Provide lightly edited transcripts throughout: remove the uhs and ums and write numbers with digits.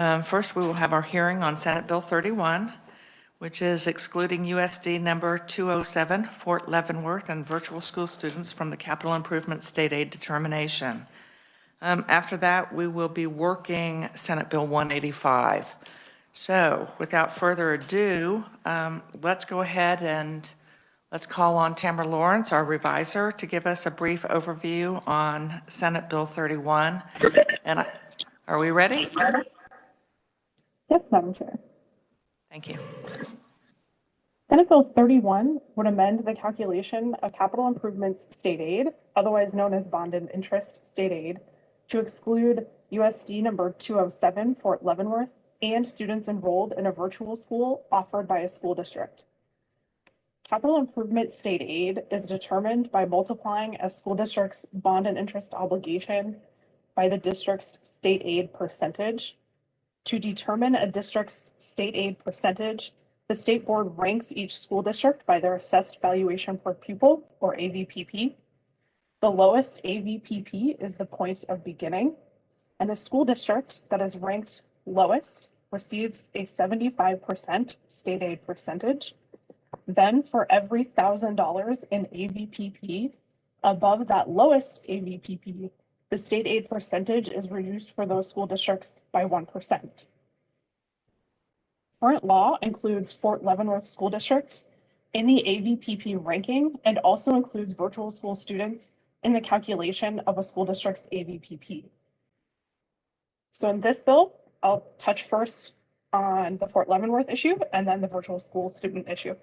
First, we will have our hearing on Senate Bill 31, which is excluding USD number 207, Fort Leavenworth, and virtual school students from the capital improvement state aid determination. After that, we will be working Senate Bill 185. So without further ado, let's go ahead and let's call on Tamara Lawrence, our reviser, to give us a brief overview on Senate Bill 31. And are we ready? Yes, Madam Chair. Thank you. Senate Bill 31 would amend the calculation of capital improvements state aid, otherwise known as bond and interest state aid, to exclude USD number 207 Fort Leavenworth and students enrolled in a virtual school offered by a school district. Capital improvement state aid is determined by multiplying a school district's bond and interest obligation by the district's state aid percentage. To determine a district's state aid percentage, the state board ranks each school district by their assessed valuation per pupil, or AVPP. The lowest AVPP is the point of beginning, and the school district that is ranked lowest receives a 75% state aid percentage. Then for every $1,000 in AVPP above that lowest AVPP, the state aid percentage is reduced for those school districts by 1%. Current law includes Fort Leavenworth School District in the AVPP ranking and also includes virtual school students in the calculation of a school district's AVPP. So in this bill, I'll touch first on the Fort Leavenworth issue and then the virtual school student issue.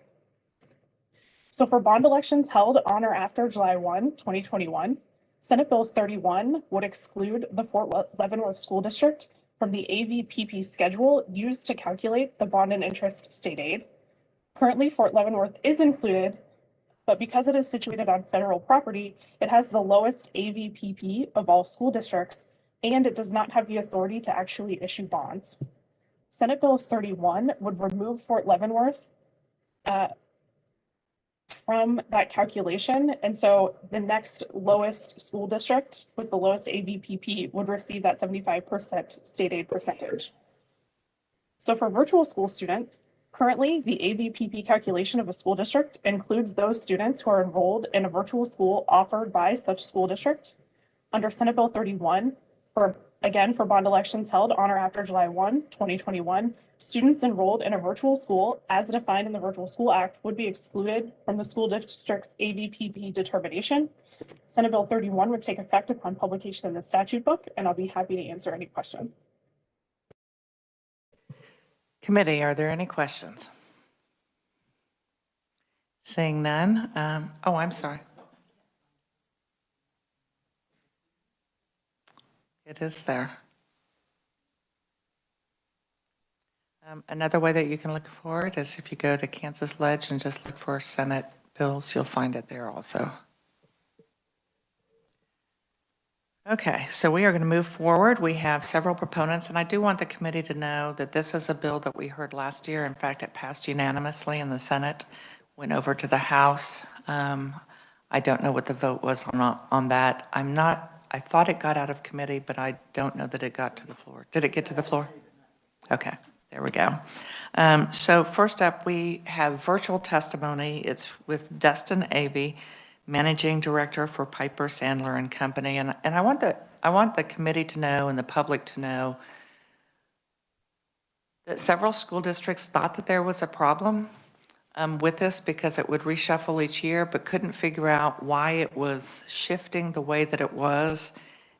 So for bond elections held on or after July 1, 2021, Senate Bill 31 would exclude the Fort Leavenworth School District from the AVPP schedule used to calculate the bond and interest state aid. Currently, Fort Leavenworth is included, but because it is situated on federal property, it has the lowest AVPP of all school districts, and it does not have the authority to actually issue bonds. Senate Bill 31 would remove Fort Leavenworth from that calculation. And so the next lowest school district with the lowest AVPP would receive that 75% state aid percentage. So for virtual school students, currently the AVPP calculation of a school district includes those students who are enrolled in a virtual school offered by such school district. Under Senate Bill 31, for bond elections held on or after July 1, 2021, students enrolled in a virtual school as defined in the Virtual School Act would be excluded from the school district's AVPP determination. Senate Bill 31 would take effect upon publication in the statute book, and I'll be happy to answer any questions. Committee, are there any questions? Seeing none. Oh, I'm sorry. It is there. Another way that you can look for it is if you go to Kansas Ledge and just look for Senate bills, you'll find it there also. Okay, so we are going to move forward. We have several proponents, and I do want the committee to know that this is a bill that we heard last year. In fact, it passed unanimously in the Senate, went over to the House. I don't know what the vote was on that. I thought it got out of committee, but I don't know that it got to the floor. Did it get to the floor? Okay, there we go. So first up, we have virtual testimony. It's with Dustin Avey, Managing Director for Piper Sandler and Company. And I want the committee to know and the public to know that several school districts thought that there was a problem with this because it would reshuffle each year, but couldn't figure out why it was shifting the way that it was.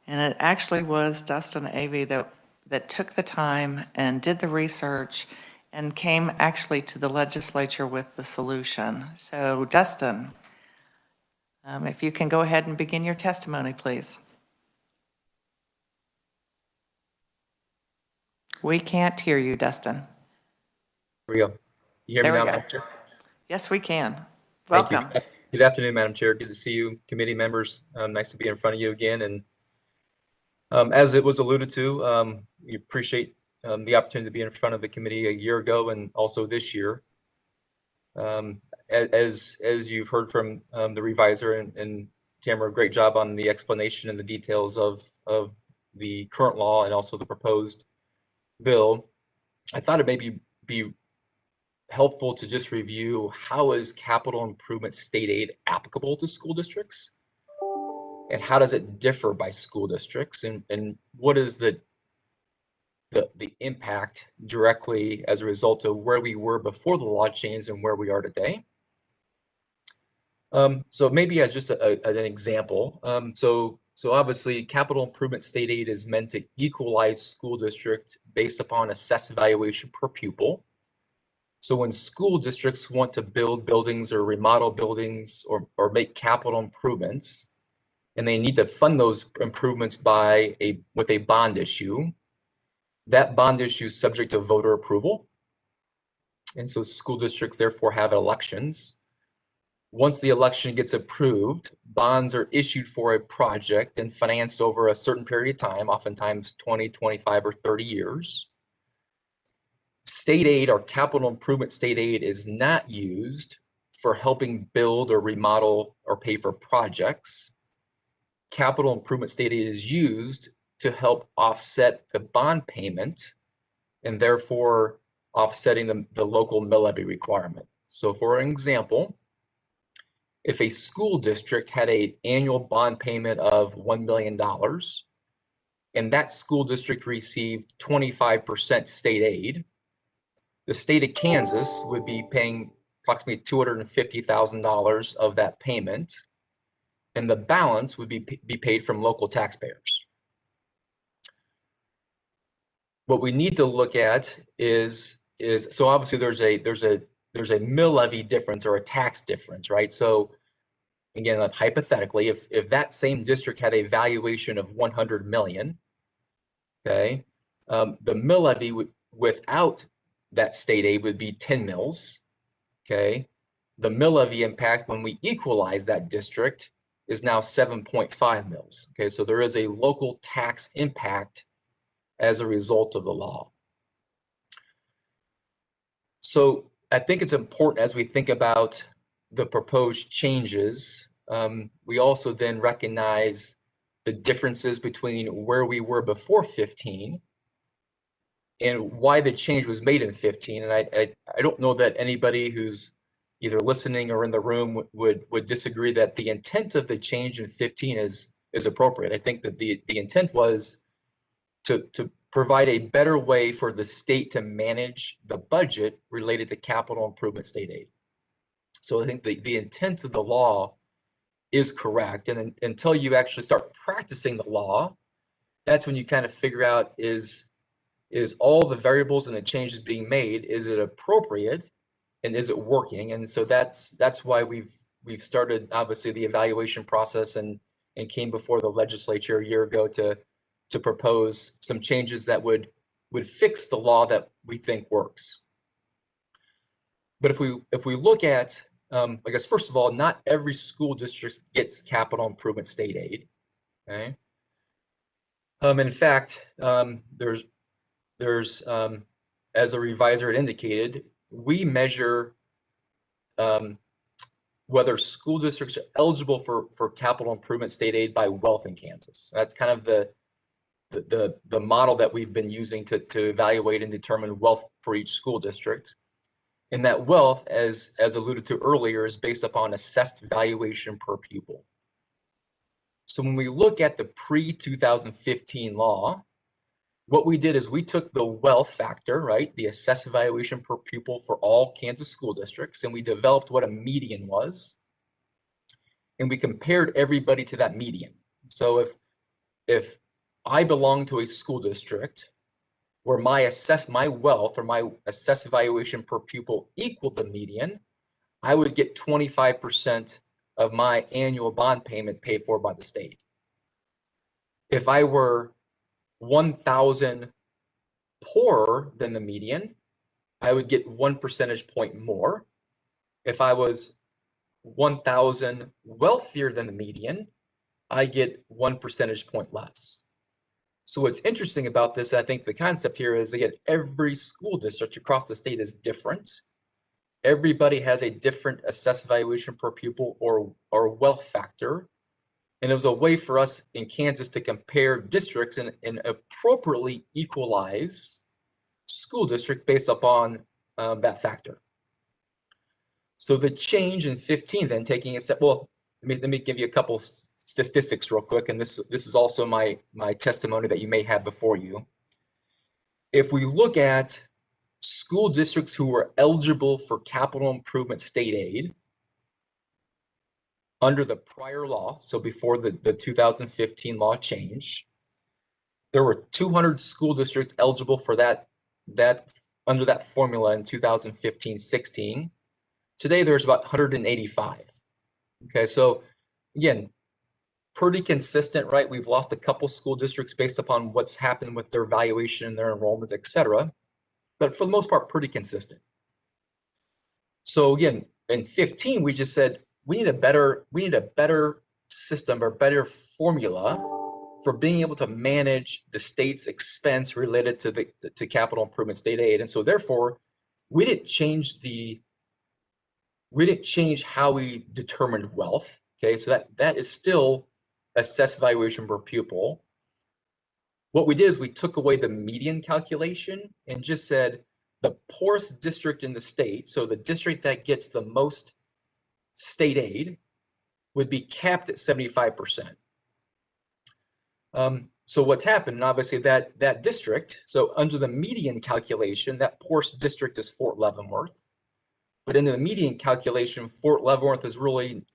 And it actually was Dustin Avey that took the time and did the research and came actually to the legislature with the solution. So Dustin, if you can go ahead and begin your testimony, please. We can't hear you, Dustin. Here we go. You hear me now, Madam Chair? Yes, we can. Welcome. Thank you. Good afternoon, Madam Chair. Good to see you, committee members. Nice to be in front of you again. And as it was alluded to, we appreciate the opportunity to be in front of the committee a year ago and also this year. As you've heard from the reviser and Tamara, great job on the explanation and the details of the current law and also the proposed bill, I thought it maybe be helpful to just review how is capital improvement state aid applicable to school districts, and how does it differ by school districts, and what is the impact directly as a result of where we were before the law changed and where we are today. So maybe as just an example, so obviously capital improvement state aid is meant to equalize school district based upon assessed valuation per pupil. So when school districts want to build buildings or remodel buildings or make capital improvements, and they need to fund those improvements with a bond issue, that bond issue is subject to voter approval. And so school districts therefore have elections. Once the election gets approved, bonds are issued for a project and financed over a certain period of time, oftentimes 20, 25, or 30 years. State aid or capital improvement state aid is not used for helping build or remodel or pay for projects. Capital improvement state aid is used to help offset the bond payment and therefore offsetting the local mill levy requirement. So for an example, if a school district had an annual bond payment of $1 million and that school district received 25% state aid, the state of Kansas would be paying approximately $250,000 of that payment, and the balance would be paid from local taxpayers. What we need to look at is so obviously there's a mill levy difference or a tax difference, right? So again, hypothetically, if that same district had a valuation of 100 million, okay, the mill levy without that state aid would be 10 mills, okay? The mill levy impact when we equalize that district is now 7.5 mills, okay? So there is a local tax impact as a result of the law. So I think it's important as we think about the proposed changes, we also then recognize the differences between where we were before 15 and why the change was made in 15. And I don't know that anybody who's either listening or in the room would disagree that the intent of the change in 15 is appropriate. I think that the intent was to provide a better way for the state to manage the budget related to capital improvement state aid. So I think the intent of the law is correct. And until you actually start practicing the law, that's when you kind of figure out is all the variables and the changes being made, is it appropriate and is it working? And so that's why we've started obviously the evaluation process and came before the legislature a year ago to propose some changes that would fix the law that we think works. But if we look at, I guess first of all, not every school district gets capital improvement state aid. Okay. In fact, there's as a revisor had indicated, we measure whether school districts are eligible for capital improvement state aid by wealth in Kansas. That's kind of the model that we've been using to evaluate and determine wealth for each school district. And that wealth, as alluded to earlier, is based upon assessed valuation per pupil. So when we look at the pre-2015 law, what we did is we took the wealth factor, right, the assessed valuation per pupil for all Kansas school districts, and we developed what a median was, and we compared everybody to that median. So if I belong to a school district where my wealth or my assessed valuation per pupil equaled the median, I would get 25% of my annual bond payment paid for by the state. If I were 1,000 poorer than the median, I would get 1 percentage point more. If I was 1,000 wealthier than the median, I get 1 percentage point less. So what's interesting about this, I think the concept here is, again, every school district across the state is different. Everybody has a different assessed valuation per pupil or wealth factor. And it was a way for us in Kansas to compare districts and appropriately equalize school district based upon that factor. So the change in 15 then taking a step, well, let me give you a couple statistics real quick, and this is also my testimony that you may have before you. If we look at school districts who were eligible for capital improvement state aid under the prior law, so before the 2015 law change, there were 200 school districts eligible for that under that formula in 2015-16. Today, there's about 185. Okay, so again, pretty consistent, right? We've lost a couple school districts based upon what's happened with their valuation and their enrollment, et cetera. But for the most part, pretty consistent. So again, in 15, we just said we need a better system or better formula for being able to manage the state's expense related to capital improvement state aid. And so therefore, we didn't change how we determined wealth. Okay, so that is still assessed valuation per pupil. What we did is we took away the median calculation and just said the poorest district in the state, so the district that gets the most state aid, would be capped at 75%. So what's happened, and obviously that district, so under the median calculation, that poorest district is Fort Leavenworth. But in the median calculation, Fort Leavenworth is really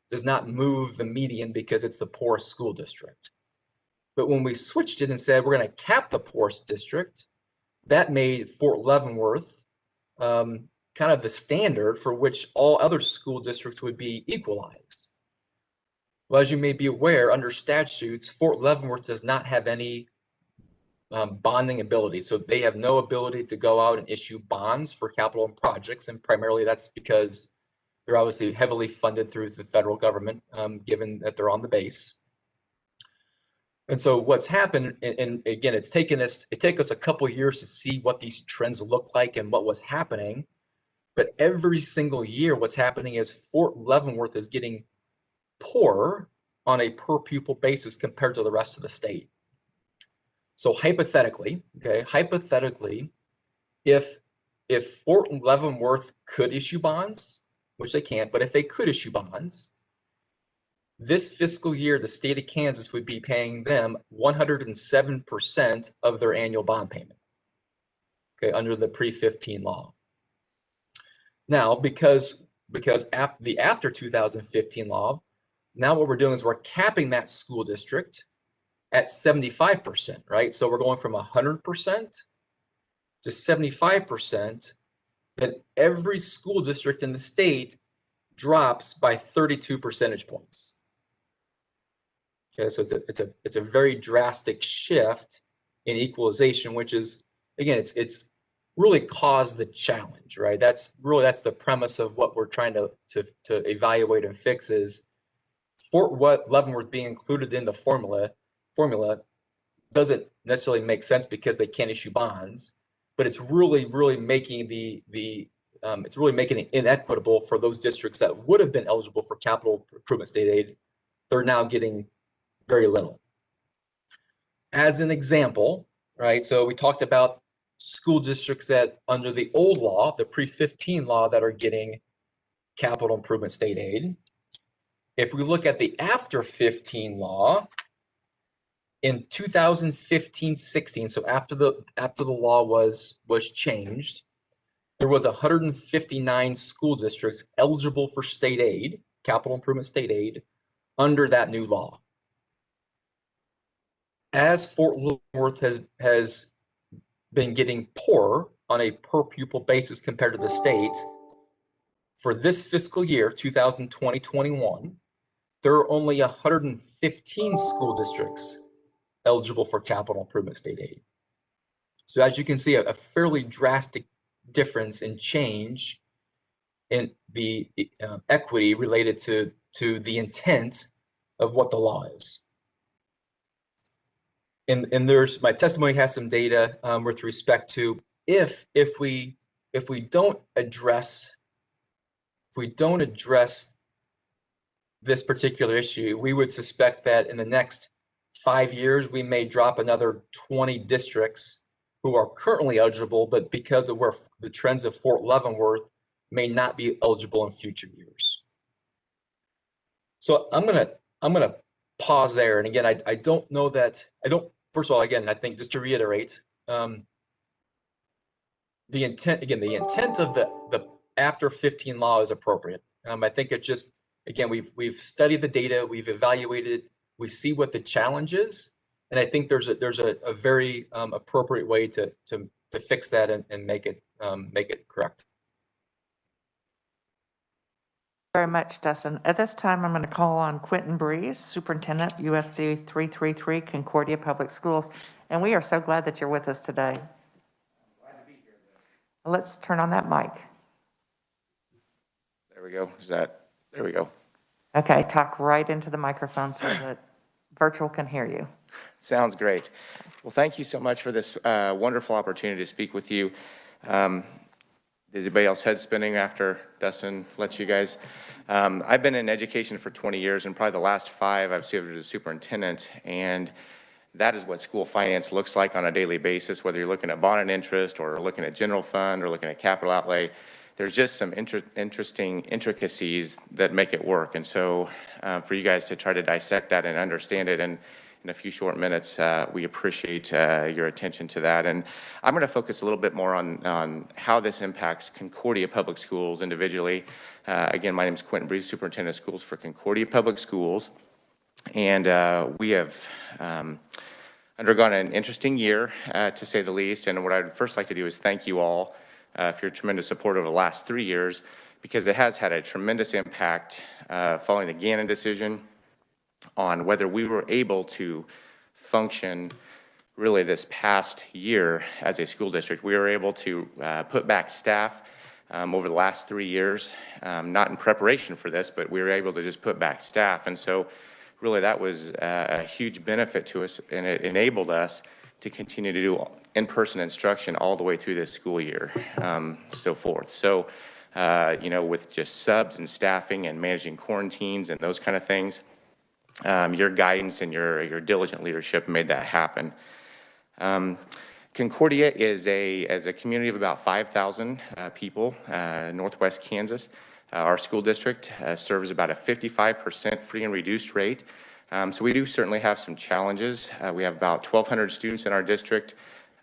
does not move the median because it's the poorest school district. But when we switched it and said we're going to cap the poorest district, that made Fort Leavenworth kind of the standard for which all other school districts would be equalized. Well, as you may be aware, under statutes, Fort Leavenworth does not have any bonding ability. So they have no ability to go out and issue bonds for capital projects. And primarily that's because they're obviously heavily funded through the federal government, given that they're on the base. And so what's happened, and again, it took us a couple of years to see what these trends look like and what was happening. But every single year, what's happening is Fort Leavenworth is getting poorer on a per pupil basis compared to the rest of the state. So hypothetically, if Fort Leavenworth could issue bonds, which they can't, but if they could issue bonds, this fiscal year, the state of Kansas would be paying them 107% of their annual bond payment, okay, under the pre-15 law. Now, because after 2015 law, now what we're doing is we're capping that school district at 75%, right? So we're going from 100% to 75%, then every school district in the state drops by 32 percentage points. Okay, so it's a very drastic shift in equalization, which is, again, it's really caused the challenge, right? That's the premise of what we're trying to evaluate and fix is Fort Leavenworth being included in the formula doesn't necessarily make sense because they can't issue bonds, but it's really making it's really making it inequitable for those districts that would have been eligible for capital improvement state aid. They're now getting very little. As an example, right? So we talked about school districts that under the old law, the pre-15 law, that are getting capital improvement state aid. If we look at the after 15 law, in 2015-16, so after the law was changed, there was 159 school districts eligible for state aid, capital improvement state aid, under that new law. As Fort Leavenworth has been getting poorer on a per pupil basis compared to the state, for this fiscal year, 2020-21, there are only 115 school districts eligible for capital improvement state aid. So as you can see, a fairly drastic difference in change in the equity related to the intent of what the law is. And there's, my testimony has some data with respect to if we don't address this particular issue, we would suspect that in the next 5 years we may drop another 20 districts who are currently eligible, but because of where the trends of Fort Leavenworth may not be eligible in future years. So I'm gonna pause there. And again, I don't know that, first of all, again, I think just to reiterate, the intent of the after 15 law is appropriate. I think it just, again, we've studied the data, we've evaluated, we see what the challenge is, and I think there's a very appropriate way to fix that and make it correct. Very much, Dustin. At this time, I'm going to call on Quentin Breeze, Superintendent, USD 333, Concordia Public Schools. And we are so glad that you're with us today. Glad to be here. Let's turn on that mic. There we go. There we go. Okay, talk right into the microphone so that virtual can hear you. Sounds great. Well, thank you so much for this wonderful opportunity to speak with you. Is anybody else head spinning after Dustin lets you guys? I've been in education for 20 years, and probably the last 5 I've served as superintendent, and that is what school finance looks like on a daily basis, whether you're looking at bond and interest or looking at general fund or looking at capital outlay. There's just some interesting intricacies that make it work. And so for you guys to try to dissect that and understand it in a few short minutes, we appreciate your attention to that. And I'm going to focus a little bit more on how this impacts Concordia Public Schools individually. Again, my name is Quentin Breeze, Superintendent of Schools for Concordia Public Schools. And we have undergone an interesting year, to say the least. And what I'd first like to do is thank you all for your tremendous support over the last 3 years, because it has had a tremendous impact following the Gannon decision on whether we were able to function really this past year as a school district. We were able to put back staff over the last 3 years, not in preparation for this, but we were able to just put back staff. And so really that was a huge benefit to us, and it enabled us to continue to do in-person instruction all the way through this school year, so forth. So, you know, with just subs and staffing and managing quarantines and those kind of things, your guidance and your diligent leadership made that happen. Concordia is a community of about 5,000 people, Northwest Kansas. Our school district serves about a 55% free and reduced rate. So we do certainly have some challenges. We have about 1,200 students in our district.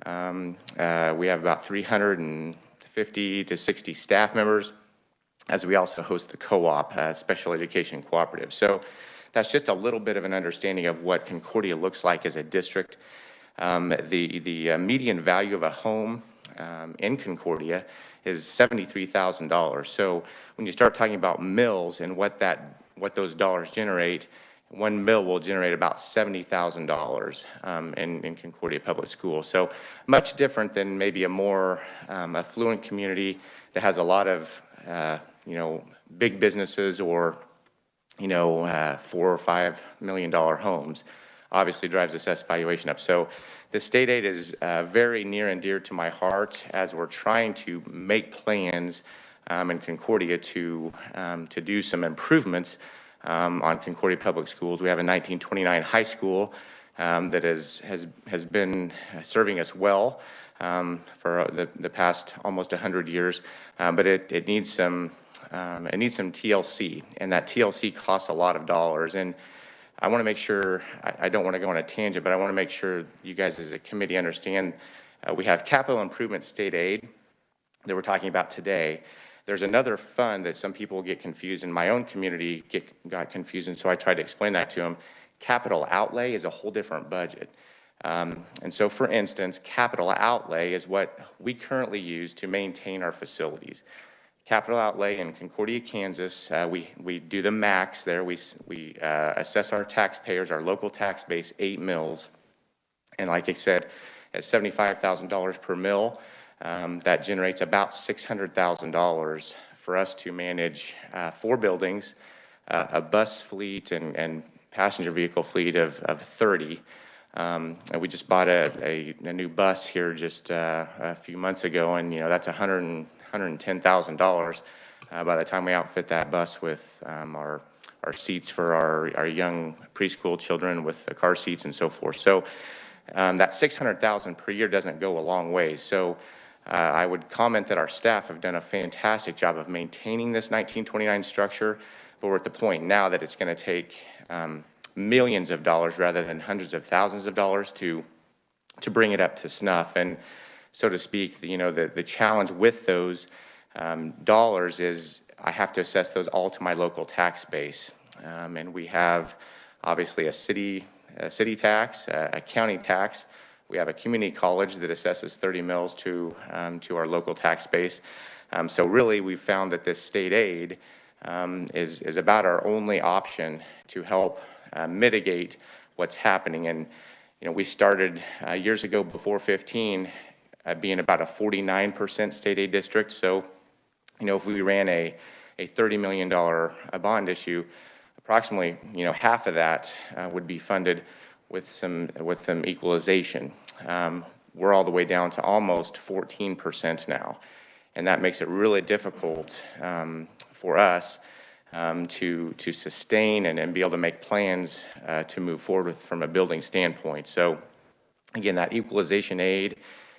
We have about 350 to 60 staff members, as we also host the co-op, special education cooperative. So that's just a little bit of an understanding of what Concordia looks like as a district. The median value of a home in Concordia is $73,000. So when you start talking about mills and what those dollars generate, one mill will generate about $70,000 in Concordia Public Schools. So much different than maybe a more affluent community that has a lot of you know, big businesses or you know, $4 or $5 million homes. Obviously drives assessed valuation up. So the state aid is very near and dear to my heart as we're trying to make plans in Concordia to do some improvements on Concordia Public Schools. We have a 1929 high school that has been serving us well for the past almost 100 years, but it needs some TLC, and that TLC costs a lot of dollars. And I want to make sure, I don't want to go on a tangent, but I want to make sure you guys as a committee understand we have capital improvement state aid that we're talking about today. There's another fund that some people get confused, and my own community got confused, and so I tried to explain that to them. Capital outlay is a whole different budget. And so for instance, capital outlay is what we currently use to maintain our facilities. Capital outlay in Concordia, Kansas, we do the max there. We assess our taxpayers, our local tax base, 8 mills. And like I said, at $75,000 per mill, that generates about $600,000 for us to manage 4 buildings, a bus fleet and passenger vehicle fleet of 30. And we just bought a new bus here just a few months ago, and you know that's $110,000 by the time we outfit that bus with our seats for our young preschool children with the car seats and so forth. So that 600,000 per year doesn't go a long way. So I would comment that our staff have done a fantastic job of maintaining this 1929 structure, but we're at the point now that it's going to take millions of dollars rather than hundreds of thousands of dollars to bring it up to snuff. And so to speak, the challenge with those dollars is I have to assess those all to my local tax base. And we have obviously a city tax, a county tax. We have a community college that assesses 30 mills to our local tax base. So really, we've found that this state aid is about our only option to help mitigate what's happening. And we started years ago, before 15, being about a 49% state aid district. So if we ran a $30 million bond issue, approximately half of that would be funded with some equalization. We're all the way down to almost 14% now, and that makes it really difficult for us to sustain and be able to make plans to move forward from a building standpoint. So again, that equalization aid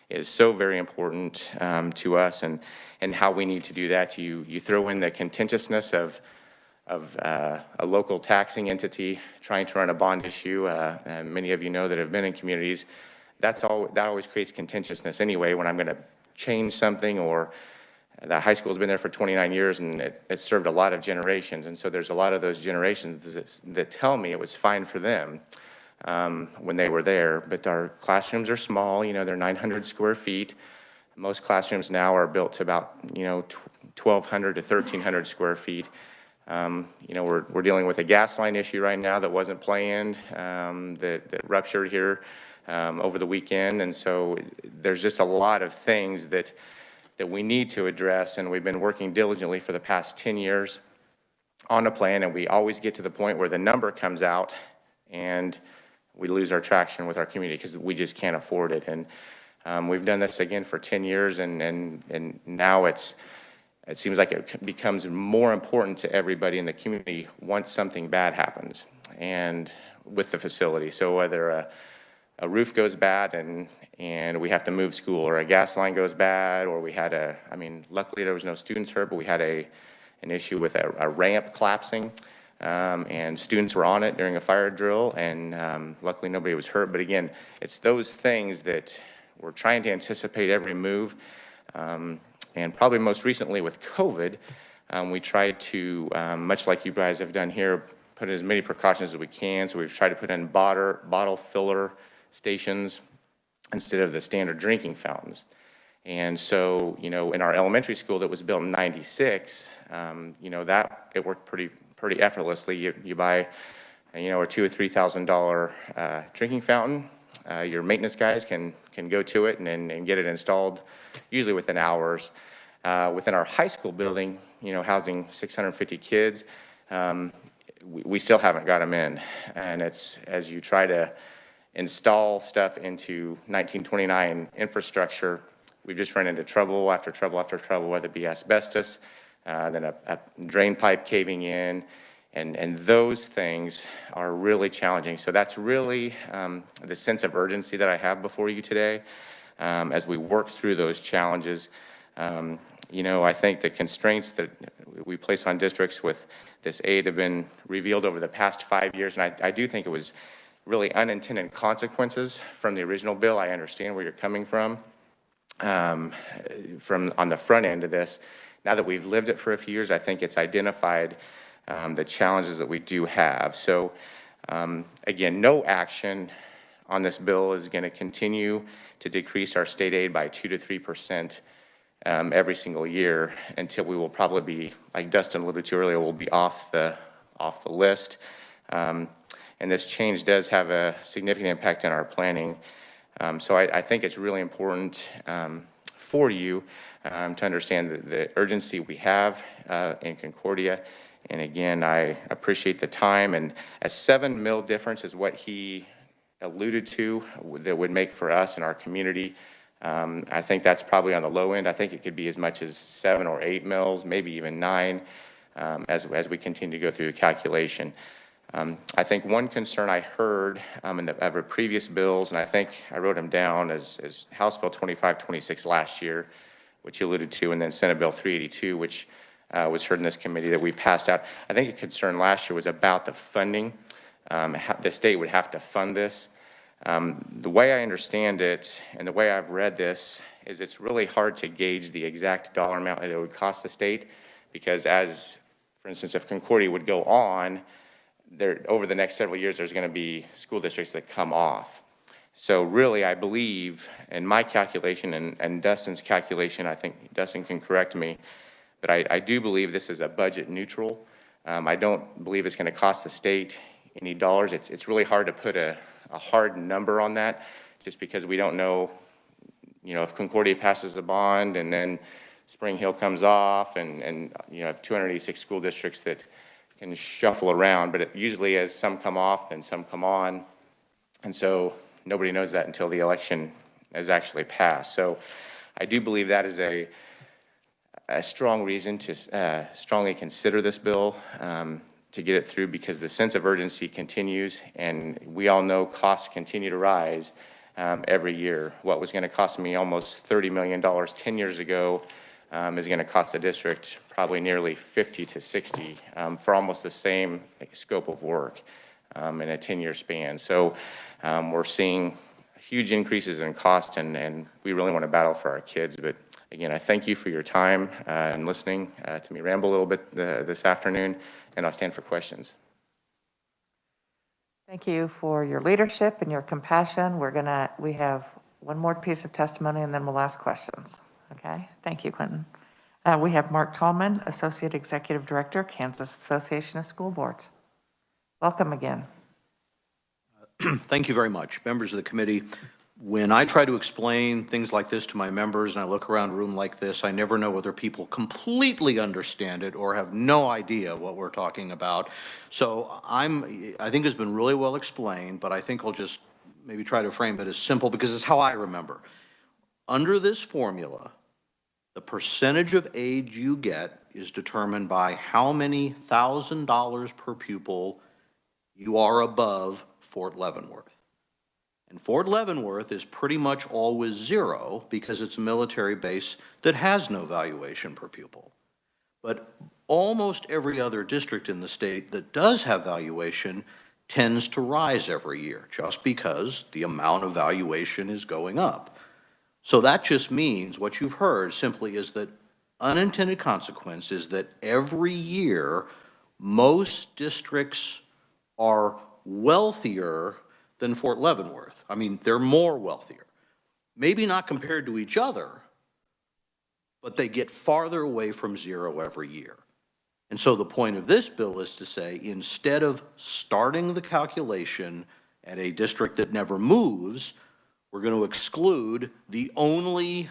is so very important to us, and how we need to do that. You throw in the contentiousness of a local taxing entity trying to run a bond issue. And many of you know that have been in communities, that always creates contentiousness anyway when I'm going to change something, or the high school's been there for 29 years and it served a lot of generations. And so there's a lot of those generations that tell me it was fine for them when they were there. But our classrooms are small, they're 900 square feet. Most classrooms now are built to about, 1,200 to 1,300 square feet. We're dealing with a gas line issue right now that wasn't planned, that ruptured here over the weekend. And so there's just a lot of things that we need to address, and we've been working diligently for the past 10 years on a plan, and we always get to the point where the number comes out and we lose our traction with our community because we just can't afford it. And we've done this again for 10 years, and now it seems like it becomes more important to everybody in the community once something bad happens and with the facility. So whether a roof goes bad and we have to move school, or a gas line goes bad, or we had luckily there was no students hurt, but we had an issue with a ramp collapsing, and students were on it during a fire drill, and luckily nobody was hurt. But again, it's those things that we're trying to anticipate every move. And probably most recently with COVID, we tried to, much like you guys have done here, put in as many precautions as we can. So we've tried to put in bottle filler stations instead of the standard drinking fountains. And so, in our elementary school that was built in '96, that it worked pretty effortlessly. You buy, a $2,000 or $3,000 drinking fountain. Your maintenance guys can go to it and get it installed usually within hours. Within our high school building, housing 650 kids, we still haven't got them in. And it's as you try to install stuff into 1929 infrastructure, we've just run into trouble after trouble after trouble, whether it be asbestos, then a drain pipe caving in, and those things are really challenging. So that's really the sense of urgency that I have before you today as we work through those challenges. I think the constraints that we place on districts with this aid have been revealed over the past 5 years, and I do think it was really unintended consequences from the original bill. I understand where you're coming from on the front end of this. Now that we've lived it for a few years, I think it's identified the challenges that we do have. So again, no action on this bill is going to continue to decrease our state aid by 2 to 3% every single year until we will probably be, like Dustin alluded to earlier, we'll be off the list. And this change does have a significant impact on our planning. So I think it's really important for you to understand the urgency we have in Concordia. And again, I appreciate the time, and a 7 mil difference is what he alluded to that would make for us in our community. I think that's probably on the low end. I think it could be as much as 7 or 8 mils, maybe even 9, as we continue to go through the calculation. I think one concern I heard in the of previous bills, and I think I wrote them down as House Bill 2526 last year, which you alluded to, and then Senate Bill 382, which was heard in this committee that we passed out. I think a concern last year was about the funding. The state would have to fund this. The way I understand it and the way I've read this is it's really hard to gauge the exact dollar amount that it would cost the state, because as, for instance, if Concordia would go on, there, over the next several years, there's going to be school districts that come off. So really, I believe, in my calculation and Dustin's calculation, I think Dustin can correct me, but I do believe this is a budget neutral. I don't believe it's going to cost the state any dollars. It's really hard to put a hard number on that, just because we don't know, if Concordia passes the bond and then Spring Hill comes off and have 286 school districts that can shuffle around, but it usually as some come off and some come on. And so nobody knows that until the election is actually passed. So I do believe that is a strong reason to strongly consider this bill to get it through, because the sense of urgency continues, and we all know costs continue to rise every year. What was going to cost me almost $30 million 10 years ago is going to cost the district probably nearly 50 to 60 for almost the same scope of work in a 10-year span. So we're seeing huge increases in cost, and we really want to battle for our kids. But again, I thank you for your time and listening to me ramble a little bit this afternoon, and I'll stand for questions. Thank you for your leadership and your compassion. We have one more piece of testimony and then we'll ask questions. Okay, thank you, Quentin. We have Mark Tallman, Associate Executive Director, Kansas Association of School Boards. Welcome again. Thank you very much. Members of the committee, when I try to explain things like this to my members and I look around a room like this, I never know whether people completely understand it or have no idea what we're talking about. So I think it's been really well explained, but I think I'll just maybe try to frame it as simple because it's how I remember. Under this formula, the percentage of aid you get is determined by how many $1,000 per pupil you are above Fort Leavenworth. And Fort Leavenworth is pretty much always zero because it's a military base that has no valuation per pupil. But almost every other district in the state that does have valuation tends to rise every year just because the amount of valuation is going up. So that just means what you've heard simply is that unintended consequence is that every year most districts are wealthier than Fort Leavenworth. I mean, they're more wealthier. Maybe not compared to each other, but they get farther away from zero every year. And so the point of this bill is to say, instead of starting the calculation at a district that never moves, we're going to exclude the only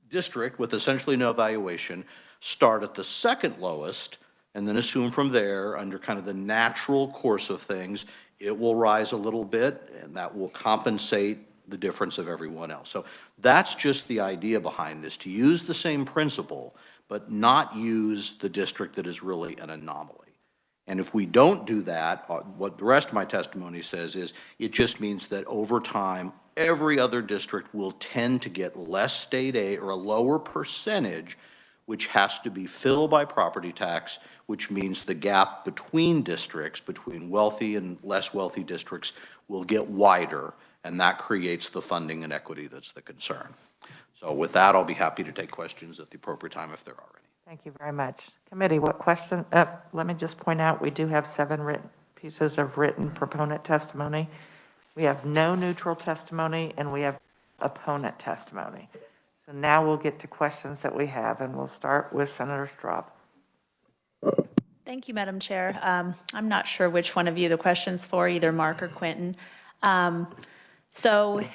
district with essentially no valuation, start at the second lowest, and then assume from there, under kind of the natural course of things, it will rise a little bit, and that will compensate the difference of everyone else. So that's just the idea behind this, to use the same principle, but not use the district that is really an anomaly. And if we don't do that, what the rest of my testimony says is, it just means that over time, every other district will tend to get less state aid or a lower percentage, which has to be filled by property tax, which means the gap between districts, between wealthy and less wealthy districts, will get wider, and that creates the funding inequity that's the concern. So with that, I'll be happy to take questions at the appropriate time if there are any. Thank you very much. Committee, what question? Let me just point out, we do have 7 pieces of written proponent testimony. We have no neutral testimony, and we have opponent testimony. So now we'll get to questions that we have, and we'll start with Senator Straub. Thank you, Madam Chair. I'm not sure which one of you the question's for, either Mark or Quentin. So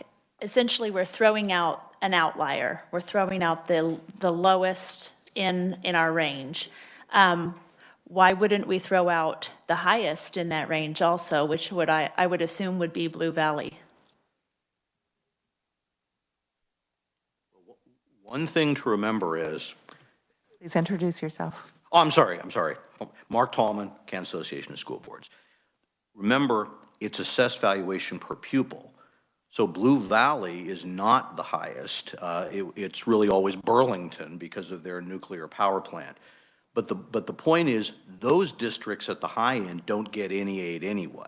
essentially, we're throwing out an outlier. We're throwing out the lowest in our range. Why wouldn't we throw out the highest in that range also, which I would assume would be Blue Valley? One thing to remember is... Please introduce yourself. Oh, I'm sorry. Mark Tallman, Kansas Association of School Boards. Remember, it's assessed valuation per pupil. So Blue Valley is not the highest. It's really always Burlington because of their nuclear power plant. But the point is, those districts at the high end don't get any aid anyway.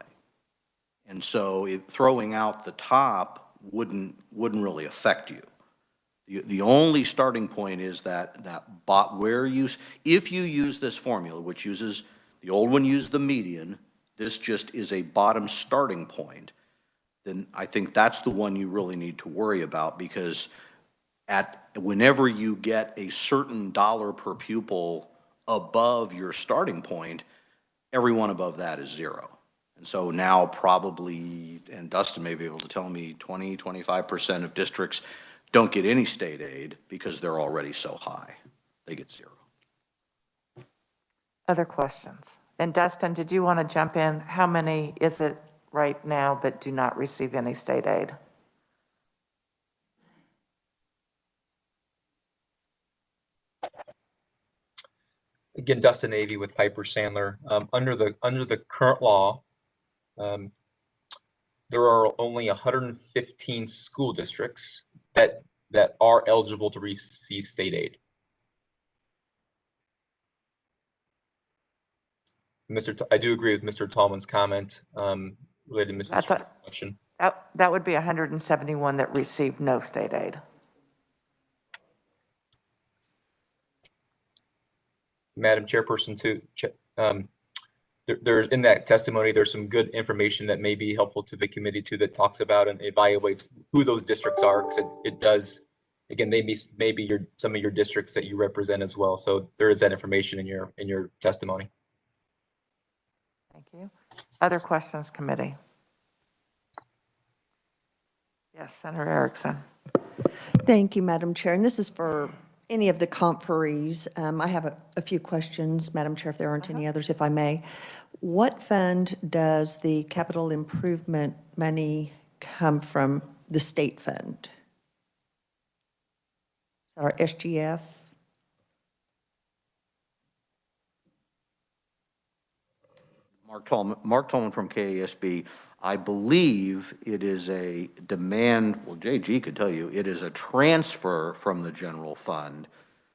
And so throwing out the top wouldn't really affect you. The only starting point is if you use this formula, which uses, the old one used the median, this just is a bottom starting point, then I think that's the one you really need to worry about, because whenever you get a certain dollar per pupil above your starting point, everyone above that is zero. And so now probably, and Dustin may be able to tell me, 25% of districts don't get any state aid because they're already so high. They get zero. Other questions? And Dustin, did you want to jump in? How many is it right now that do not receive any state aid? Again, Dustin Avey with Piper Sandler. Under the current law, there are only 115 school districts that are eligible to receive state aid. I do agree with Mr. Tallman's comment related to Mrs. Schwartz's question. That would be 171 that received no state aid. Madam Chairperson, too, there's in that testimony, there's some good information that may be helpful to the committee too, that talks about and evaluates who those districts are, because it does, again, maybe some of your districts that you represent as well. So there is that information in your testimony. Thank you. Other questions, committee? Yes, Senator Erickson. Thank you, Madam Chair. And this is for any of the conferees. I have a few questions, Madam Chair, if there aren't any others, if I may. What fund does the capital improvement money come from? The state fund? Our SGF? Mark Tolman from KASB. I believe it is a demand, well, JG could tell you, it is a transfer from the general fund.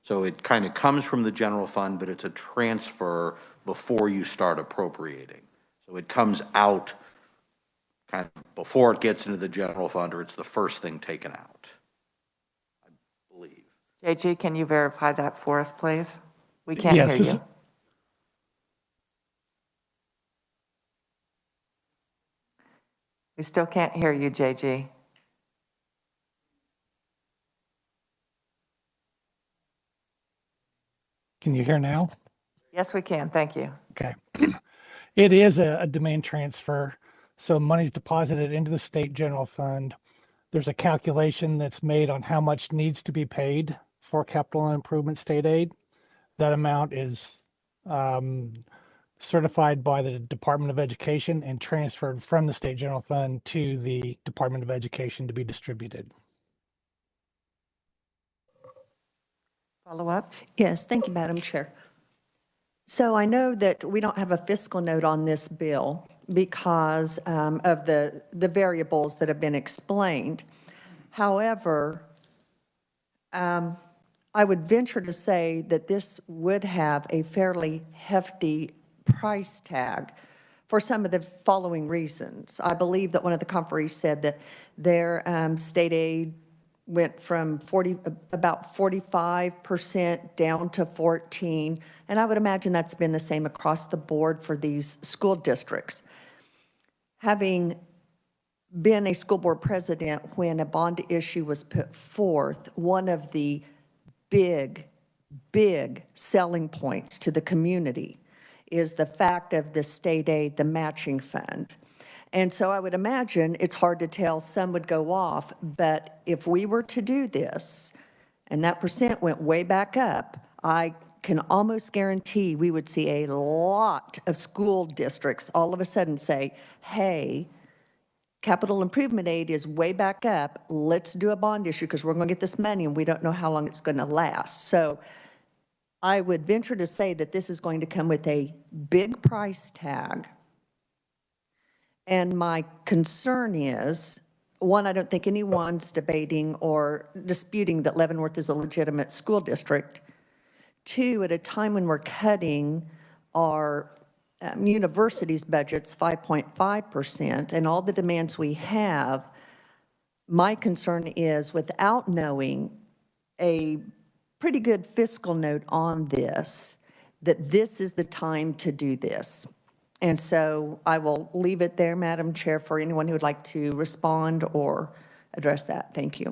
So it kind of comes from the general fund, but it's a transfer before you start appropriating. So it comes out kind of before it gets into the general fund, or it's the first thing taken out, I believe. JG, can you verify that for us, please? We can't hear you. We still can't hear you, JG. Can you hear now? Yes, we can. Thank you. Okay. It is a demand transfer. So money's deposited into the state general fund. There's a calculation that's made on how much needs to be paid for capital improvement state aid. That amount is certified by the Department of Education and transferred from the state general fund to the Department of Education to be distributed. Follow up? Yes, thank you, Madam Chair. So I know that we don't have a fiscal note on this bill because of the variables that have been explained. However, I would venture to say that this would have a fairly hefty price tag for some of the following reasons. I believe that one of the conferees said that their state aid went from about 45% down to 14%, and I would imagine that's been the same across the board for these school districts. Having been a school board president when a bond issue was put forth, one of the big selling points to the community is the fact of the state aid, the matching fund. And so I would imagine it's hard to tell, some would go off, but if we were to do this and that percent went way back up, I can almost guarantee we would see a lot of school districts all of a sudden say, hey, capital improvement aid is way back up. Let's do a bond issue because we're going to get this money and we don't know how long it's going to last. So I would venture to say that this is going to come with a big price tag And my concern is, one, I don't think anyone's debating or disputing that Leavenworth is a legitimate school district. Two, at a time when we're cutting our university's budgets 5.5% and all the demands we have, my concern is without knowing a pretty good fiscal note on this, that this is the time to do this. And so I will leave it there, Madam Chair, for anyone who would like to respond or address that. Thank you.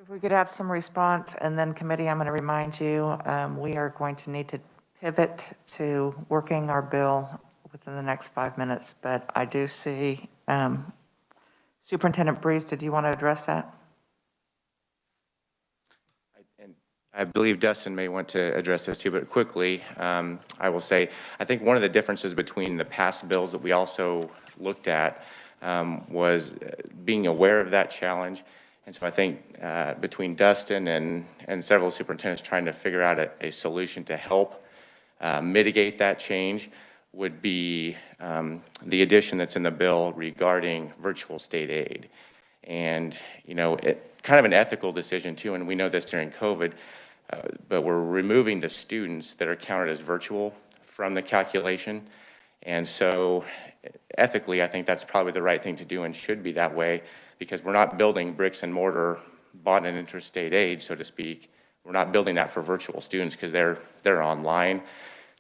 If we could have some response, and then committee, I'm going to remind you, we are going to need to pivot to working our bill within the next 5 minutes, but I do see Superintendent Breeze, did you want to address that? I believe Dustin may want to address this too, but quickly, I will say, I think one of the differences between the past bills that we also looked at was being aware of that challenge. And so I think between Dustin and several superintendents trying to figure out a solution to help mitigate that change would be the addition that's in the bill regarding virtual state aid. And, you know, kind of an ethical decision too, and we know this during COVID, but we're removing the students that are counted as virtual from the calculation. And so ethically, I think that's probably the right thing to do and should be that way, because we're not building bricks and mortar bought and interstate aid, so to speak. We're not building that for virtual students because they're online.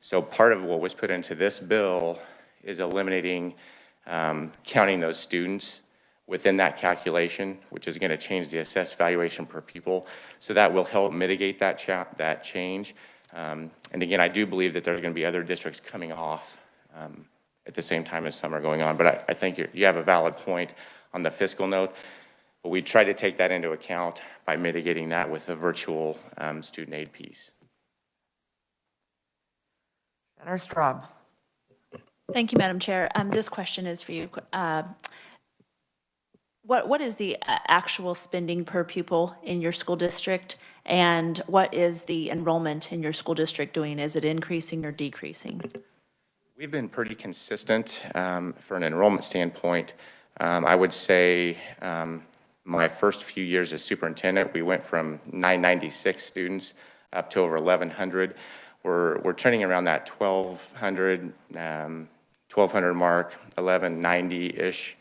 So part of what was put into this bill is eliminating counting those students within that calculation, which is going to change the assessed valuation per pupil. So that will help mitigate that change. And again, I do believe that there's going to be other districts coming off at the same time as some are going on. But I think you have a valid point on the fiscal note. But we try to take that into account by mitigating that with the virtual student aid piece. Senator Straub. Thank you, Madam Chair. This question is for you. What is the actual spending per pupil in your school district, and what is the enrollment in your school district doing? Is it increasing or decreasing? We've been pretty consistent for an enrollment standpoint. I would say my first few years as superintendent, we went from 996 students up to over 1,100. We're trending around that 1,200 mark, 1,190-ish,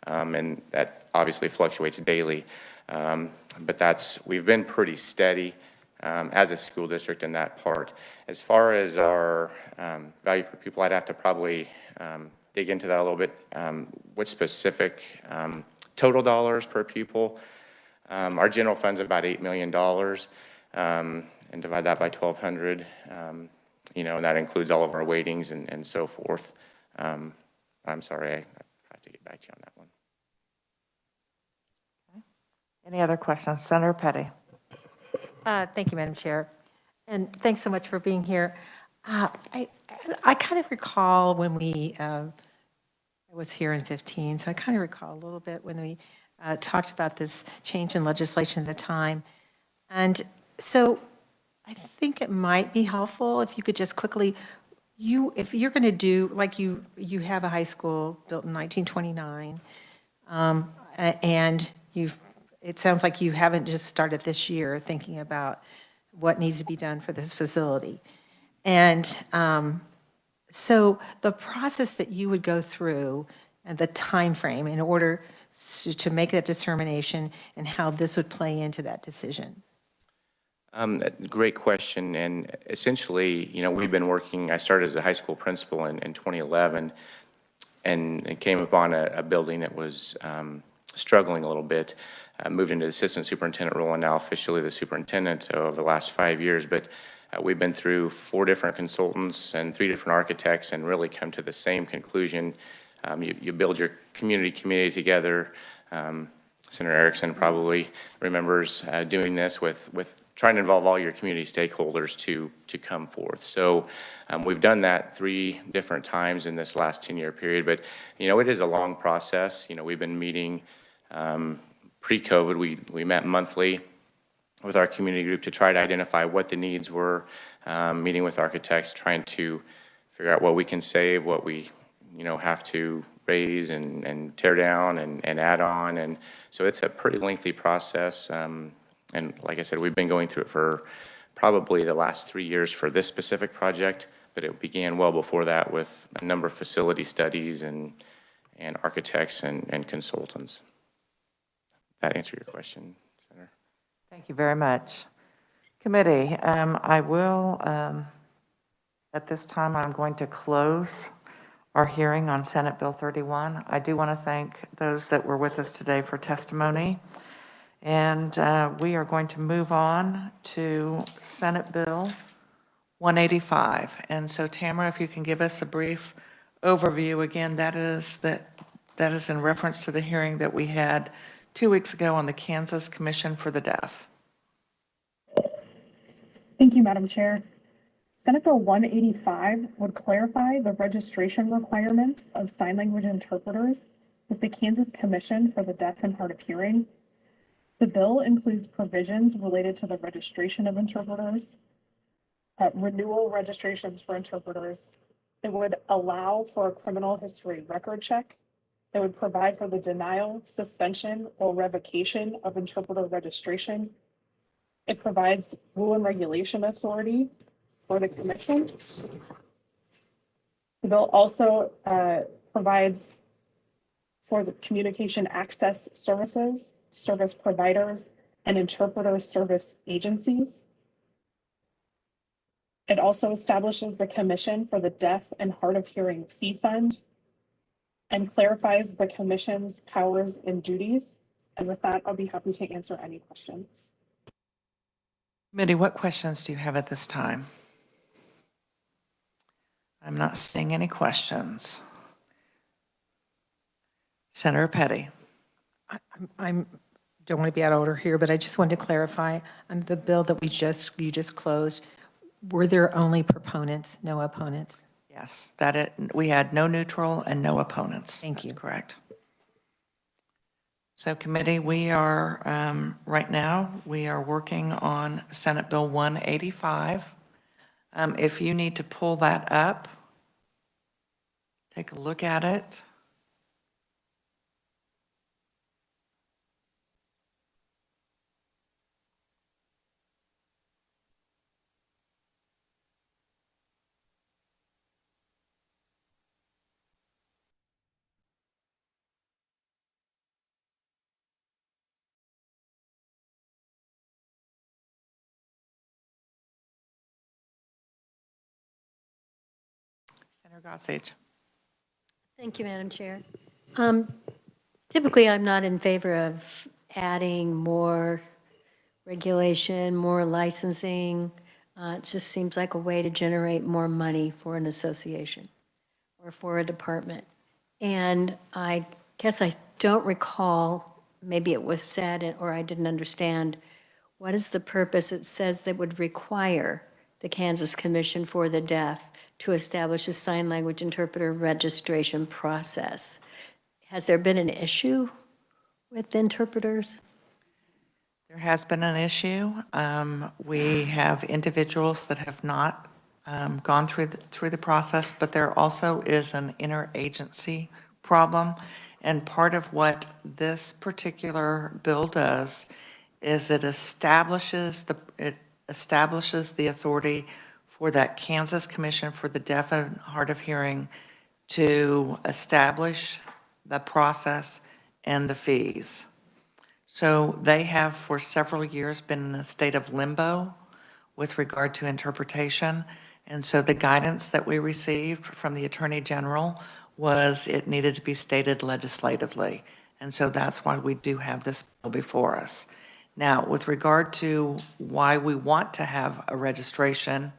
and that obviously fluctuates daily. But we've been pretty steady as a school district in that part. As far as our value per pupil, I'd have to probably dig into that a little bit. What specific total dollars per pupil? Our general fund's about $8 million, and divide that by 1,200. You know, and that includes all of our weightings and so forth. I'm sorry, I have to get back to you on that one. Any other questions? Senator Petty. Thank you, Madam Chair. And thanks so much for being here. I kind of recall when I was here in 15, so I kind of recall a little bit when we talked about this change in legislation at the time. And so I think it might be helpful if you could just quickly, if you're going to do, like you have a high school built in 1929, and it sounds like you haven't just started this year thinking about what needs to be done for this facility. And so the process that you would go through and the time frame in order to make that determination and how this would play into that decision. Great question. And essentially, you know, we've been working, I started as a high school principal in 2011 and came upon a building that was struggling a little bit. Moved into the assistant superintendent role and now officially the superintendent over the last 5 years. But we've been through 4 different consultants and 3 different architects and really come to the same conclusion. You build your community together. Senator Erickson probably remembers doing this with trying to involve all your community stakeholders to come forth. So we've done that 3 different times in this last 10-year period. But, you know, it is a long process. You know, we've been meeting pre-COVID, we met monthly with our community group to try to identify what the needs were, meeting with architects, trying to figure out what we can save, what we have to raise and tear down and add on. And so it's a pretty lengthy process. And like I said, we've been going through it for probably the last 3 years for this specific project, but it began well before that with a number of facility studies and architects and consultants. That answer your question, Senator? Thank you very much. Committee, I will, at this time, I'm going to close our hearing on Senate Bill 31. I do want to thank those that were with us today for testimony. And we are going to move on to Senate Bill 185. And so Tamara, if you can give us a brief overview again, that is in reference to the hearing that we had 2 weeks ago on the Kansas Commission for the Deaf. Thank you, Madam Chair. Senate Bill 185 would clarify the registration requirements of sign language interpreters with the Kansas Commission for the Deaf and Hard of Hearing. The bill includes provisions related to the registration of interpreters, renewal registrations for interpreters. It would allow for a criminal history record check. It would provide for the denial, suspension, or revocation of interpreter registration. It provides rule and regulation authority for the commission. The bill also provides for the communication access services, service providers, and interpreter service agencies. It also establishes the Commission for the Deaf and Hard of Hearing Fee Fund and clarifies the commission's powers and duties. And with that, I'll be happy to answer any questions. Committee, what questions do you have at this time? I'm not seeing any questions. Senator Petty. I don't want to be out of order here, but I just wanted to clarify, under the bill that you just closed, were there only proponents, no opponents? Yes, we had no neutral and no opponents. Thank you. That's correct. So committee, we are, right now, we are working on Senate Bill 185. If you need to pull that up, take a look at it. Senator Gossage. Thank you, Madam Chair. Typically, I'm not in favor of adding more regulation, more licensing. It just seems like a way to generate more money for an association or for a department. And I guess I don't recall, maybe it was said or I didn't understand, what is the purpose? It says that would require the Kansas Commission for the Deaf to establish a sign language interpreter registration process. Has there been an issue with interpreters? There has been an issue. We have individuals that have not gone through the process, but there also is an interagency problem. And part of what this particular bill does is it establishes the authority for that Kansas Commission for the Deaf and Hard of Hearing to establish the process and the fees. So they have for several years been in a state of limbo with regard to interpretation. And so the guidance that we received from the Attorney General was it needed to be stated legislatively. And so that's why we do have this bill before us. Now, with regard to why we want to have a registration,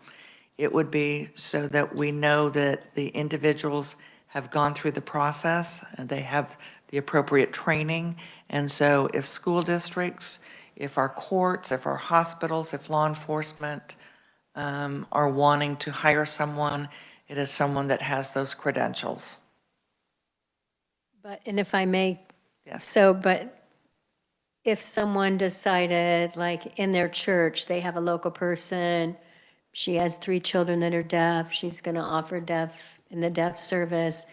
it would be so that we know that the individuals have gone through the process and they have the appropriate training. And so if school districts, if our courts, if our hospitals, if law enforcement are wanting to hire someone, it is someone that has those credentials. But, and if I may, Yes. but if someone decided, like in their church, they have a local person, she has 3 children that are deaf, she's going to offer deaf in the deaf service,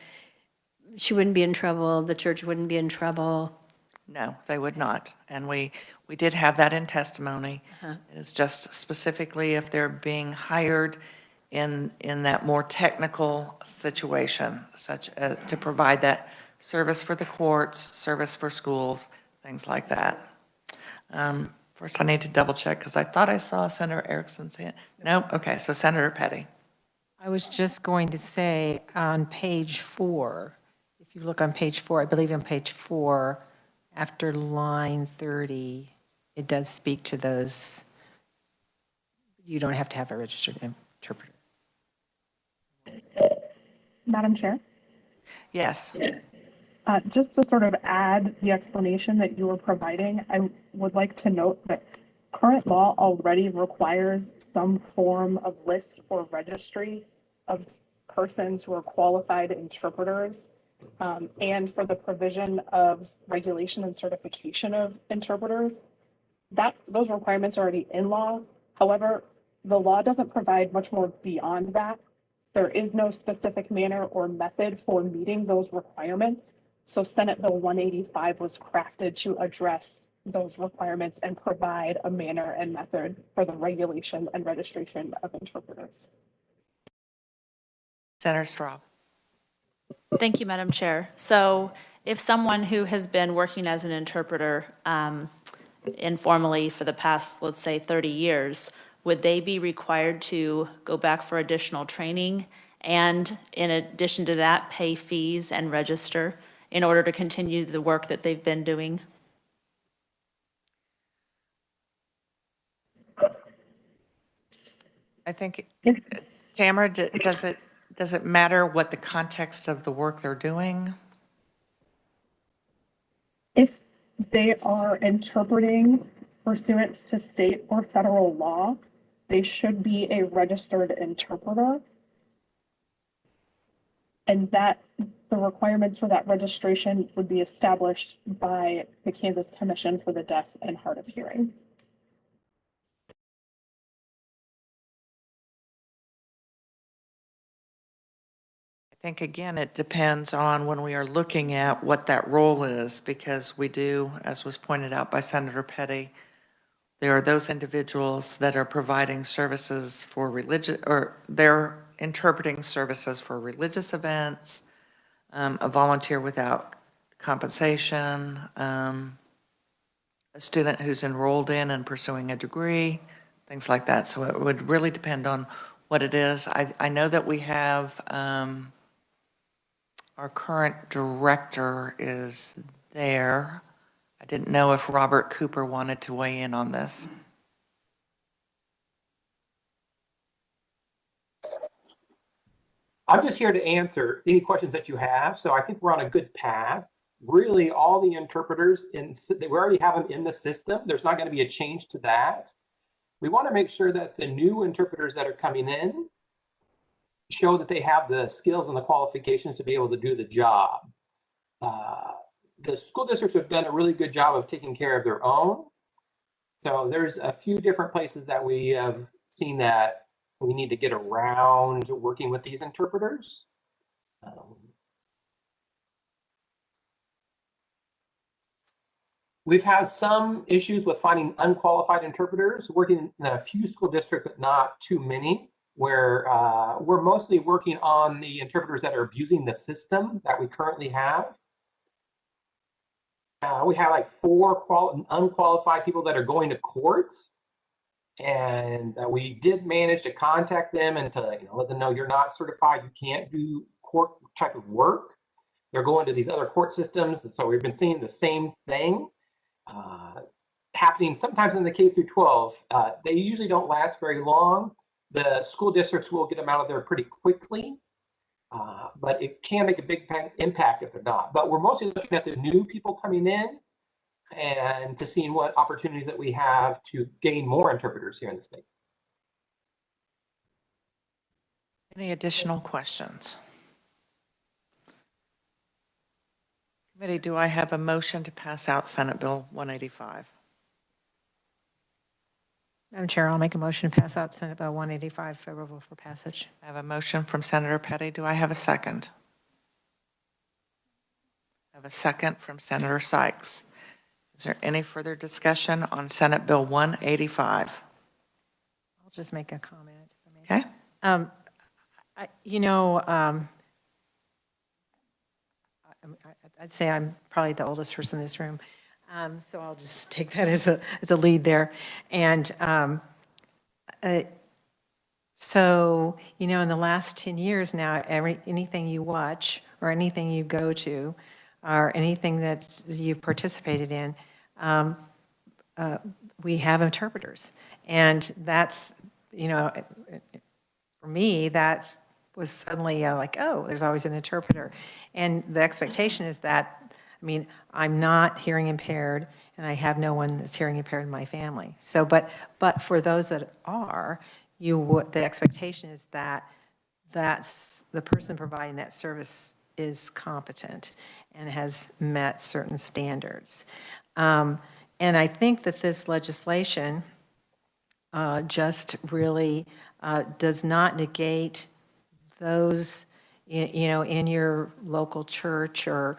she wouldn't be in trouble, the church wouldn't be in trouble. No, they would not. And we did have that in testimony. It's just specifically if they're being hired in that more technical situation, such as to provide that service for the courts, service for schools, things like that. First, I need to double check because I thought I saw Senator Erickson's hand. No? Okay, so Senator Petty. I was just going to say on page 4, if you look on page 4, I believe on page 4, after line 30, it does speak to those. You don't have to have a registered interpreter. Madam Chair? Yes. Just to sort of add the explanation that you were providing, I would like to note that current law already requires some form of list or registry of persons who are qualified interpreters, and for the provision of regulation and certification of interpreters. Those requirements are already in law. However, the law doesn't provide much more beyond that. There is no specific manner or method for meeting those requirements. So Senate Bill 185 was crafted to address those requirements and provide a manner and method for the regulation and registration of interpreters. Senator Straub. Thank you, Madam Chair. So if someone who has been working as an interpreter informally for the past, let's say, 30 years, would they be required to go back for additional training and, in addition to that, pay fees and register in order to continue the work that they've been doing? I think, Tamara, does it matter what the context of the work they're doing? If they are interpreting pursuant to state or federal law, they should be a registered interpreter. And that the requirements for that registration would be established by the Kansas Commission for the Deaf and Hard of Hearing. I think, again, it depends on when we are looking at what that role is, because we do, as was pointed out by Senator Petty, there are those individuals that are providing services for religious, or they're interpreting services for religious events, a volunteer without compensation, a student who's enrolled in and pursuing a degree, things like that. So it would really depend on what it is. I know that we have, our current director is there. I didn't know if Robert Cooper wanted to weigh in on this. I'm just here to answer any questions that you have. So I think we're on a good path. Really, all the interpreters, we already have them in the system. There's not going to be a change to that. We want to make sure that the new interpreters that are coming in show that they have the skills and the qualifications to be able to do the job. The school districts have done a really good job of taking care of their own. So there's a few different places that we have seen that we need to get around working with these interpreters. We've had some issues with finding unqualified interpreters, working in a few school districts, but not too many, where we're mostly working on the interpreters that are abusing the system that we currently have. We have like 4 unqualified people that are going to court, and we did manage to contact them and to let them know you're not certified, you can't do court type of work. They're going to these other court systems, and so we've been seeing the same thing happening sometimes in the K through 12. They usually don't last very long. The school districts will get them out of there pretty quickly, but it can make a big impact if they're not. But we're mostly looking at the new people coming in and to seeing what opportunities that we have to gain more interpreters here in the state. Any additional questions? Committee, do I have a motion to pass out Senate Bill 185? Madam Chair, I'll make a motion to pass out Senate Bill 185, favorable for passage. I have a motion from Senator Petty. Do I have a second? I have a second from Senator Sykes. Is there any further discussion on Senate Bill 185? I'll just make a comment. If I may. Okay. I'd say I'm probably the oldest person in this room, so I'll just take that as a lead there. And so, in the last 10 years now, anything you watch or anything you go to or anything that you've participated in, we have interpreters. And that's, for me, that was suddenly like, oh, there's always an interpreter. And the expectation is that, I'm not hearing impaired, and I have no one that's hearing impaired in my family. So, but for those that are, the expectation is that that's the person providing that service is competent and has met certain standards. And I think that this legislation just really does not negate those, in your local church or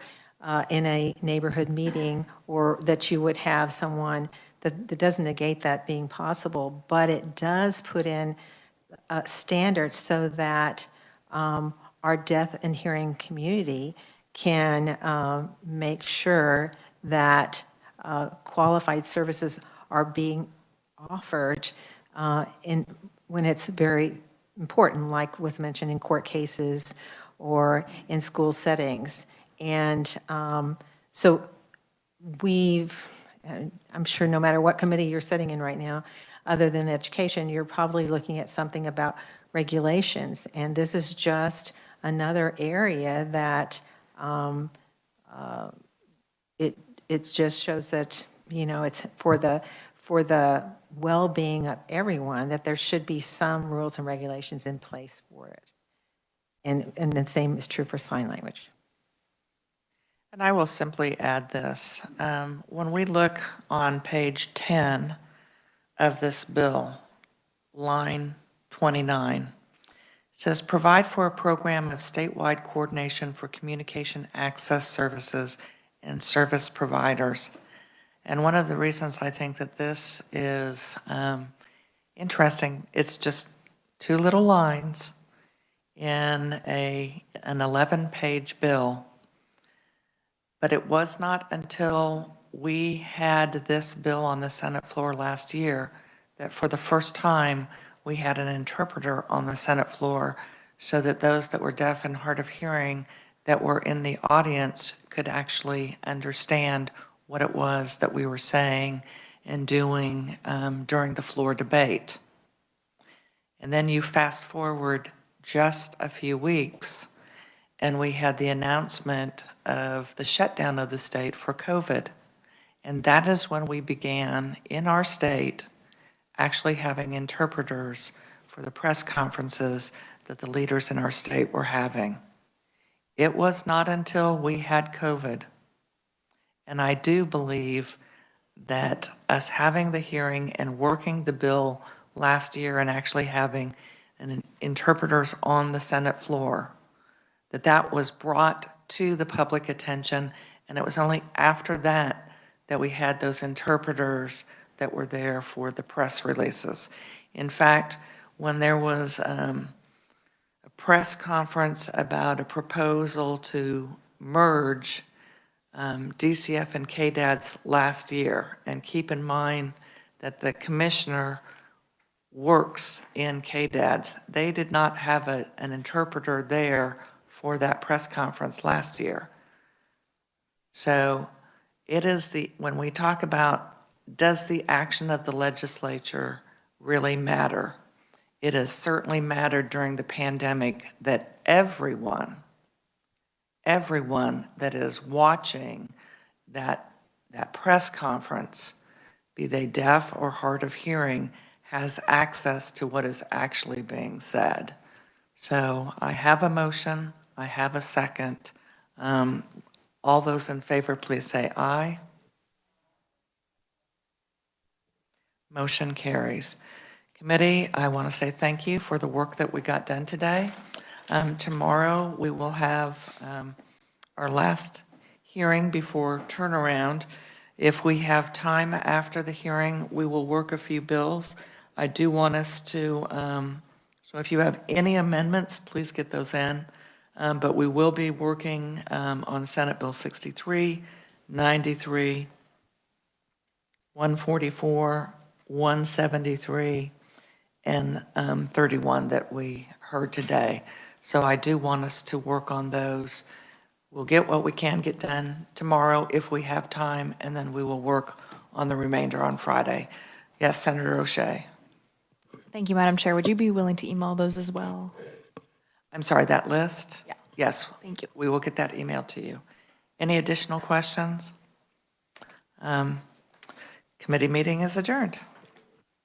in a neighborhood meeting, or that you would have someone that doesn't negate that being possible, but it does put in standards so that our deaf and hearing community can make sure that qualified services are being offered when it's very important, like was mentioned in court cases or in school settings. And so I'm sure no matter what committee you're sitting in right now, other than education, you're probably looking at something about regulations. And this is just another area that it just shows that, it's for the well-being of everyone, that there should be some rules and regulations in place for it. And the same is true for sign language. And I will simply add this. When we look on page 10 of this bill, line 29, it says, provide for a program of statewide coordination for communication access services and service providers. And one of the reasons I think that this is interesting, it's just 2 little lines in an 11-page bill. But it was not until we had this bill on the Senate floor last year that for the first time we had an interpreter on the Senate floor, so that those that were deaf and hard of hearing that were in the audience could actually understand what it was that we were saying and doing during the floor debate. And then you fast forward just a few weeks, and we had the announcement of the shutdown of the state for COVID. And that is when we began in our state actually having interpreters for the press conferences that the leaders in our state were having. It was not until we had COVID. And I do believe that us having the hearing and working the bill last year and actually having interpreters on the Senate floor, that was brought to the public attention, and it was only after that that we had those interpreters that were there for the press releases. In fact, when there was a press conference about a proposal to merge DCF and KDADS last year, and keep in mind that the commissioner works in KDADS, they did not have an interpreter there for that press conference last year. So it is when we talk about, does the action of the legislature really matter? It has certainly mattered during the pandemic that everyone that is watching that press conference, be they deaf or hard of hearing, has access to what is actually being said. So I have a motion, I have a second. All those in favor, please say aye. Motion carries. Committee, I want to say thank you for the work that we got done today. Tomorrow we will have our last hearing before turnaround. If we have time after the hearing, we will work a few bills. I do want us to, so if you have any amendments, please get those in. But we will be working on Senate Bill 63, 93, 144, 173, and 31 that we heard today. So I do want us to work on those. We'll get what we can get done tomorrow if we have time, and then we will work on the remainder on Friday. Yes, Senator O'Shea. Thank you, Madam Chair. Would you be willing to email those as well? I'm sorry, that list? Yeah. Yes. Thank you. We will get that emailed to you. Any additional questions? Committee meeting is adjourned.